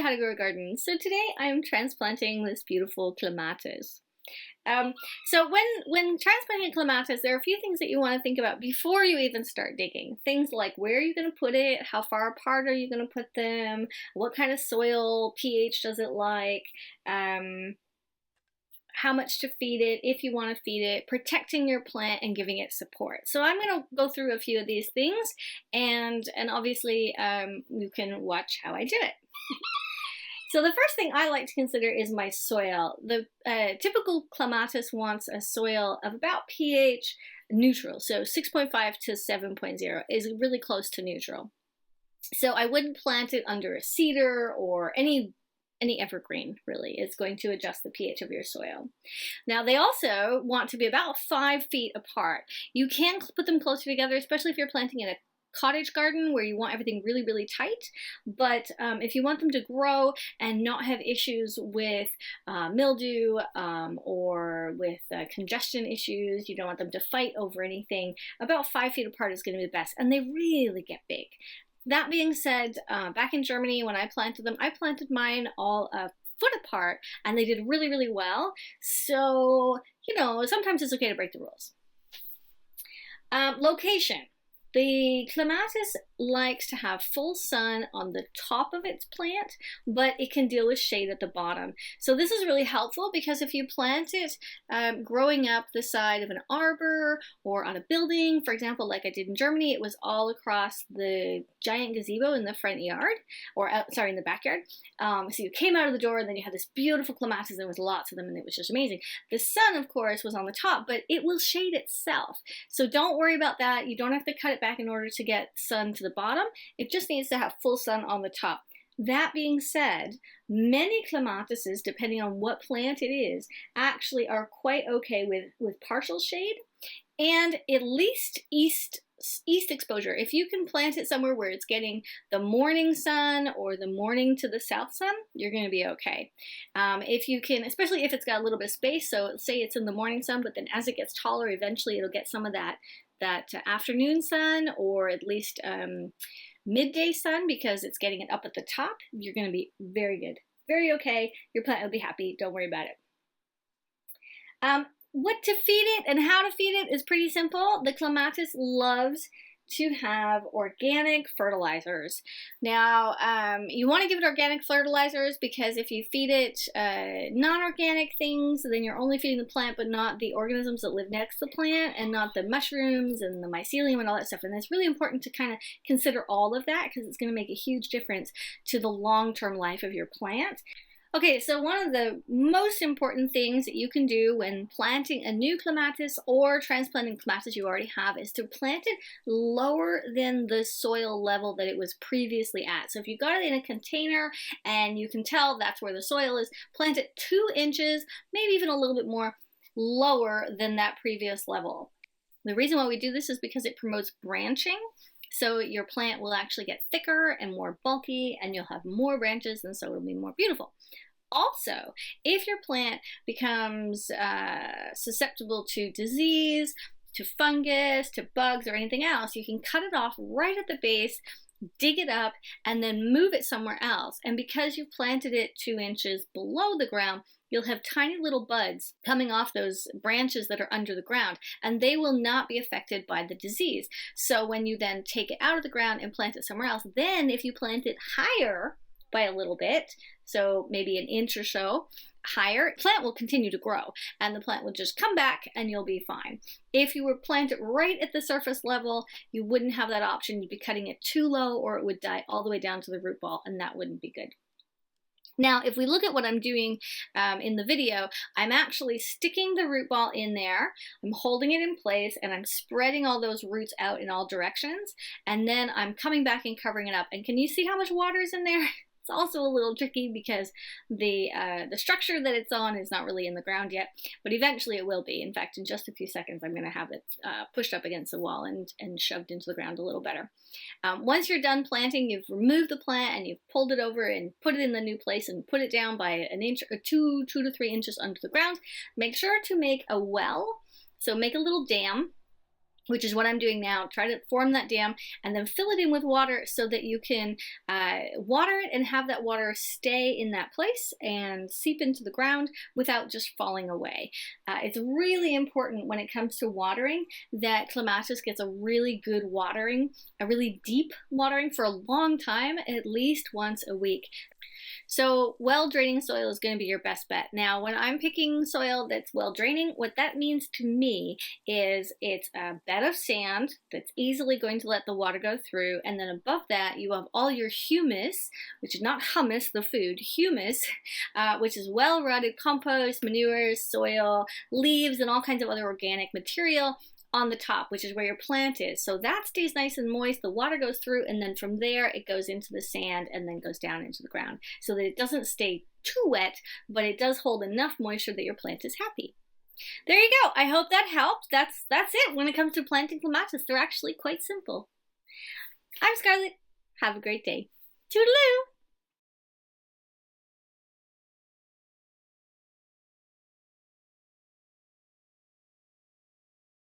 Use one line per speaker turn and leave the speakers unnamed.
How to Grow a Garden. So today I'm transplanting this beautiful clematis. So when transplanting clematis, there are a few things that you want to think about before you even start digging. Things like where are you going to put it, how far apart are you going to put them, what kind of soil, pH does it like, how much to feed it, if you want to feed it, protecting your plant and giving it support. So I'm going to go through a few of these things, and obviously you can watch how I do it. So the first thing I like to consider is my soil. The typical clematis wants a soil of about pH neutral, so 6.5 to 7.0 is really close to neutral. So I wouldn't plant it under a cedar or any evergreen, really. It's going to adjust the pH of your soil. Now, they also want to be about 5 feet apart. You can put them closer together, especially if you're planting in a cottage garden where you want everything really, really tight. But if you want them to grow and not have issues with mildew or with congestion issues, you don't want them to fight over anything, about 5 feet apart is going to be the best. And they really get big. That being said, back in Germany when I planted them, I planted mine all a foot apart and they did really, really well. So, you know, sometimes it's okay to break the rules. Location. The clematis likes to have full sun on the top of its plant, but it can deal with shade at the bottom. So this is really helpful because if you plant it growing up the side of an arbor or on a building, for example, like I did in Germany, it was all across the giant gazebo in the front yard, or in the backyard. So you came out of the door and then you had this beautiful clematis, and there was lots of them and it was just amazing. The sun, of course, was on the top, but it will shade itself. So don't worry about that. You don't have to cut it back in order to get sun to the bottom. It just needs to have full sun on the top. That being said, many clematises, depending on what plant it is, actually are quite okay with partial shade and at least east exposure. If you can plant it somewhere where it's getting the morning sun or the morning to the south sun, you're going to be okay. If you can, especially if it's got a little bit of space, so say it's in the morning sun, but then as it gets taller, eventually it'll get some of that afternoon sun, or at least midday sun, because it's getting it up at the top, you're going to be very good, very okay. Your plant will be happy. Don't worry about it. What to feed it and how to feed it is pretty simple. The clematis loves to have organic fertilizers. Now, you want to give it organic fertilizers because if you feed it non-organic things, then you're only feeding the plant but not the organisms that live next to the plant, and not the mushrooms and the mycelium and all that stuff. And it's really important to kind of consider all of that because it's going to make a huge difference to the long-term life of your plant. Okay, so one of the most important things that you can do when planting a new clematis or transplanting clematis you already have is to plant it lower than the soil level that it was previously at. So if you got it in a container and you can tell that's where the soil is, plant it 2 inches, maybe even a little bit more, lower than that previous level. The reason why we do this is because it promotes branching. So your plant will actually get thicker and more bulky, and you'll have more branches, and so it'll be more beautiful. Also, if your plant becomes susceptible to disease, to fungus, to bugs, or anything else, you can cut it off right at the base, dig it up, and then move it somewhere else. And because you've planted it 2 inches below the ground, you'll have tiny little buds coming off those branches that are under the ground, and they will not be affected by the disease. So when you then take it out of the ground and plant it somewhere else, then if you plant it higher by a little bit, so maybe an inch or so higher, the plant will continue to grow and the plant will just come back and you'll be fine. If you were planted right at the surface level, you wouldn't have that option. You'd be cutting it too low, or it would die all the way down to the root ball, and that wouldn't be good. Now, if we look at what I'm doing in the video, I'm actually sticking the root ball in there, I'm holding it in place, and I'm spreading all those roots out in all directions, and then I'm coming back and covering it up. And can you see how much water is in there? It's also a little tricky because the structure that it's on is not really in the ground yet, but eventually it will be. In fact, in just a few seconds, I'm going to have it pushed up against the wall and shoved into the ground a little better. Once you're done planting, you've removed the plant and you've pulled it over and put it in the new place and put it down by an inch or 2 to 3 inches under the ground. Make sure to make a well, so make a little dam which is what I'm doing now. Try to form that dam and then fill it in with water so that you can water it and have that water stay in that place and seep into the ground without just falling away. It's really important when it comes to watering that clematis gets a really good watering, a really deep watering for a long time, at least once a week. So well-draining soil is going to be your best bet. Now, when I'm picking soil that's well-draining, what that means to me is it's a bed of sand that's easily going to let the water go through, and then above that you have all your humus, which is not hummus, the food, humus, which is well-rotted compost, manures, soil, leaves, and all kinds of other organic material on the top, which is where your plant is. So that stays nice and moist, the water goes through, and then from there it goes into the sand and then goes down into the ground so that it doesn't stay too wet, but it does hold enough moisture that your plant is happy. There you go. I hope that helped. That's it when it comes to planting clematis. They're actually quite simple. I'm Scarlett. Have a great day. Toodaloo!